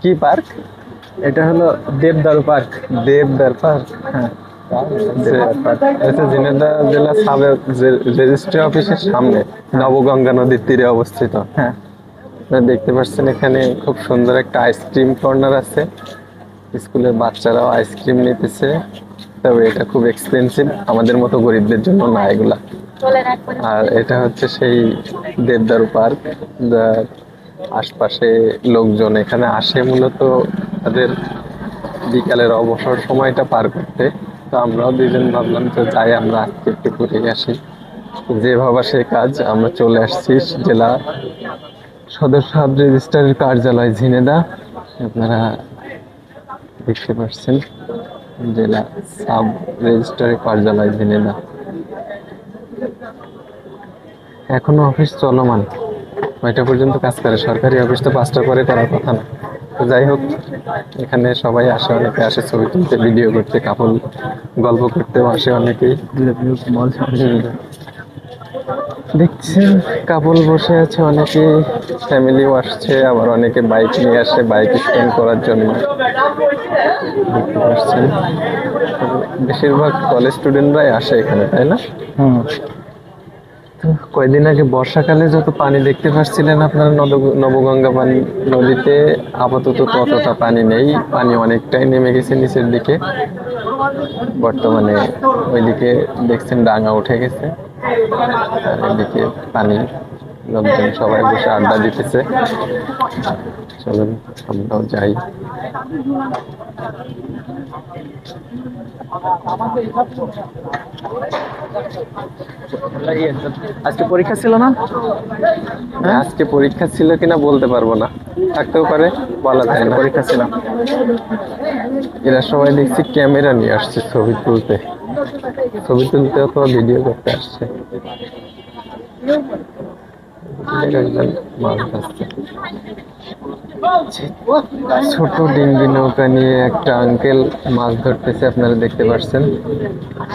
কি পার্ক? এটা হলো দেবদারু পার্ক। দেবদার পার্ক। হ্যাঁ, আচ্ছা, ঝিনাইদহ জেলা সাব রেজিস্ট্রি অফিসের সামনে হ্যাঁ, নবগঙ্গা নদীর তীরে অবস্থিত। হ্যাঁ। আপনারা দেখতে পাচ্ছেন এখানে খুব সুন্দর একটা আইসক্রিম কর্নার আছে। স্কুলের বাচ্চারাও আইসক্রিম নিতেছে, তবে এটা খুব এক্সপেন্সিভ, আমাদের মতো গরিবদের জন্য না এগুলা। আর এটা হচ্ছে সেই দেবদারু পার্ক, যার আশপাশে লোকজন এখানে আসে মূলত তাদের বিকালের অবসর সময়টা পার করতে। তো আমরাও দুইজন ভাবলাম তো যাই, আমরা আজকে একটু ঘুরে আসি। যে ভাবা সে কাজ, আমরা চলে আসছি জেলা সদর সাব রেজিস্ট্রারের কার্যালয় ঝিনেদা। আপনারা দেখতে পাচ্ছেন জেলা সাব রেজিস্ট্রারের কার্যালয় ঝিনেদা। এখনো অফিস চলমান, 9টা পর্যন্ত কাজ করে। সরকারি অফিস তো 5টা পরে করার কথা না। তো যাই হোক, এখানে সবাই আসে, অনেকে আসে ছবি তুলতে, ভিডিও করতে, কাপল গল্প করতেও আসে অনেকেই। দেখছেন কাপল বসে আছে, অনেকে ফ্যামিলিও আসছে, আবার অনেকে বাইক নিয়ে আসে বাইক স্ট্যান্ড করার জন্য। দেখতে পাচ্ছেন বেশিরভাগ কলেজ স্টুডেন্টরাই আসে এখানে, তাই না? হুম। তো কয়দিন আগে বর্ষাকালে যত পানি দেখতে পাচ্ছিলেন আপনারা নবগঙ্গা নদীতে, আপাতত ততটা পানি নেই। পানি অনেকটাই নেমে গেছে নিচের দিকে। বর্তমানে ওইদিকে দেখছেন ডাঙা উঠে গেছে, আর এদিকে পানি, লোকজন সবাই বসে আড্ডা দিতেছে। চলুন আমরাও যাই। আজকে পরীক্ষা ছিল না? হ্যাঁ, আজকে পরীক্ষা ছিল কিনা বলতে পারবো না, থাকতেও পারে, বলা যায় আজকে না। পরীক্ষা ছিল। এরা সবাই দেখছি ক্যামেরা নিয়ে আসছে ছবি তুলতে, ছবি তুলতে অথবা ভিডিও করতে আসছে। একজন মাছ ধরছে, ছোট ডিঙ্গি নৌকা নিয়ে একটা আঙ্কেল মাছ ধরতেছে, আপনারা দেখতে পাচ্ছেন।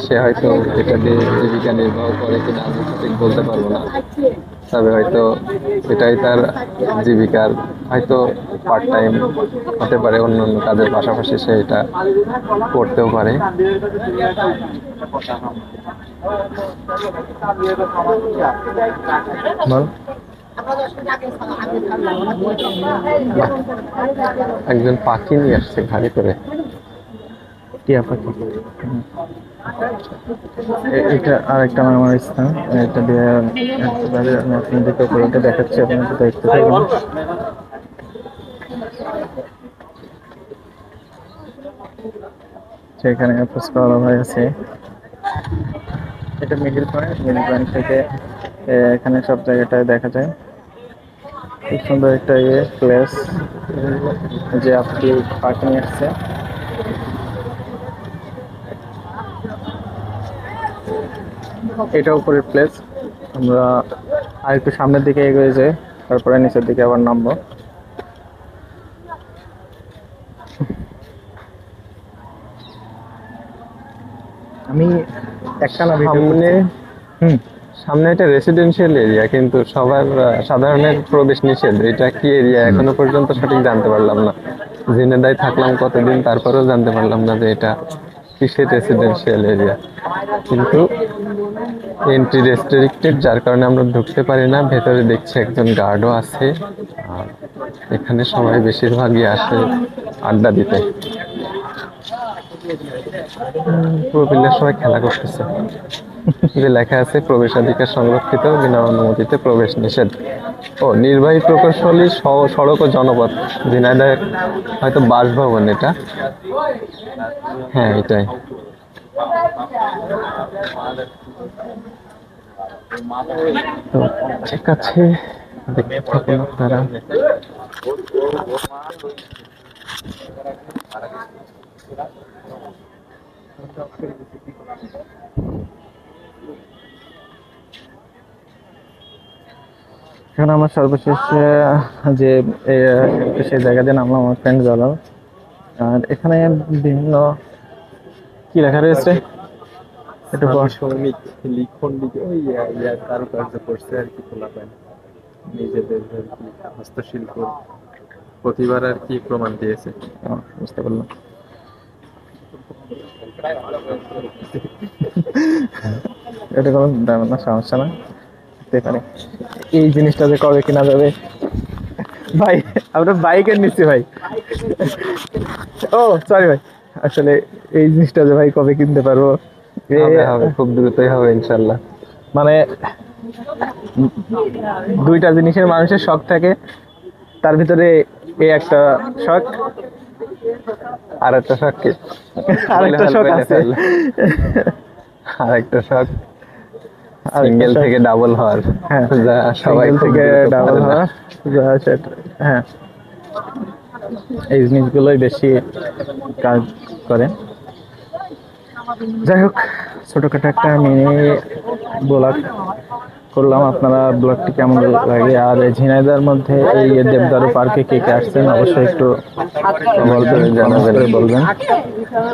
সে হয়তো এটা দিয়ে জীবিকা নির্বাহ করে কিনা আমি ঠিক বলতে পারবো না, তবে হয়তো এটাই তার জীবিকার হয়তো পার্ট টাইম হতে পারে, অন্য অন্য কাজের পাশাপাশি সে এটা করতেও পারে। বল। একজন পাখি নিয়ে আসছে ঘাড়ি করে। টিয়া পাখি। এটা আর একটা আমার স্থান। এটা দিয়ে একেবারে আমি আপনাদেরকে উপরে দেখাচ্ছি, আপনাদের দেখতে থাকুন। সেখানে ফুচকাওয়ালা ভাই আছে। এটা মিডিল পয়েন্ট, মিডিল পয়েন্ট থেকে এখানে সব জায়গাটায় দেখা যায়। খুব সুন্দর একটা প্লেস, যে আপনি পার্কে নিয়ে আসছে। এটা উপরের প্লেস। আমরা আর একটু সামনের দিকে এগিয়ে যাই, তারপরে নিচের দিকে আবার নামবো। আমি একটানা ভিডিও সামনে করছি। হুম। সামনে এটা রেসিডেন্সিয়াল এরিয়া, কিন্তু সবার সাধারণের প্রবেশ নিষেধ। এটা কি এরিয়া এখনো পর্যন্ত সঠিক জানতে পারলাম না। ঝিনেদায় থাকলাম কতদিন, তারপরেও জানতে পারলাম না যে এটা কিসের রেসিডেন্সিয়াল এরিয়া। কিন্তু এন্ট্রি রেস্ট্রিক্টেড, যার কারণে আমরা ঢুকতে পারি না। ভেতরে দেখছি একজন গার্ডও আছে। আর এখানে সবাই বেশিরভাগই আসে আড্ডা দিতে। প্রবীণরা সবাই খেলা করতেছে, যে লেখা আছে প্রবেশাধিকার সংরক্ষিত, বিনা অনুমতিতে প্রবেশ নিষেধ। ও নির্বাহী প্রকৌশলী সড়ক ও জনপথ ঝিনাইদহ, হয়তো বাসভবন এটা। হ্যাঁ এটাই। তো ঠিক আছে, দেখতে থাকুন আপনারা। এখন আমার সর্বশেষ যে সেই জায়গা দিয়ে নামলাম আমার ফ্রেন্ড জালাল। আর এখানে বিভিন্ন কি লেখা রয়েছে, একটু শ্রমিক লিখন কারুকার্য করছে আর কি, খোলা পায় নিজেদের হস্তশিল্প প্রতিবার আর কি প্রমাণ দিয়েছে। বুঝতে পারলাম। এটা কোনো ব্যাপার না, সমস্যা না, এখানে এই জিনিসটা যে কবে কিনা যাবে ভাই, আমরা বাইকের নিচ্ছি ভাই। ও সরি ভাই, আসলে এই জিনিসটা যে ভাই কবে কিনতে পারবো, হবে হবে, খুব দ্রুতই হবে ইনশাল্লাহ। মানে দুইটা জিনিসের মানুষের শখ থাকে, তার ভিতরে এই একটা শখ, আর একটা শখ কি? আরেকটা শখ আছে, আর একটা শখ আরেকটা সিঙ্গেল শখ, থেকে ডাবল হওয়ার। হ্যাঁ যা সবাই সিঙ্গেল খুব থেকে দ্রুত ডাবল পারে না। হওয়া, হ্যাঁ এই জিনিসগুলোই বেশি কাজ করে। যাই হোক, ছোটখাটো একটা মিনি ব্লগ করলাম। আপনারা ব্লগটি কেমন লাগে, আর এই ঝিনাইদহের মধ্যে এই দেবদারু পার্কে কে কে আসছেন অবশ্যই একটু বলবেন, কমেন্ট করে বলবেন,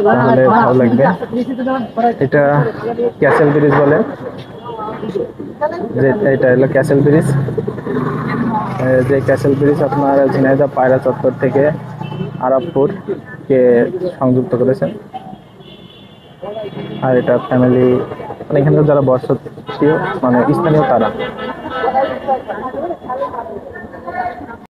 তাহলে ভালো লাগবে। এটা ক্যাসেল ব্রিজ বলে, যে এটা হলো ক্যাসেল ব্রিজ। যে ক্যাসেল ব্রিজ আপনার ঝিনাইদহ পায়রা চত্বর থেকে আরবপুর কে সংযুক্ত করেছেন। আর এটা ফ্যামিলি, মানে এখানকার যারা বর্ষীয় মানে স্থানীয় তারা।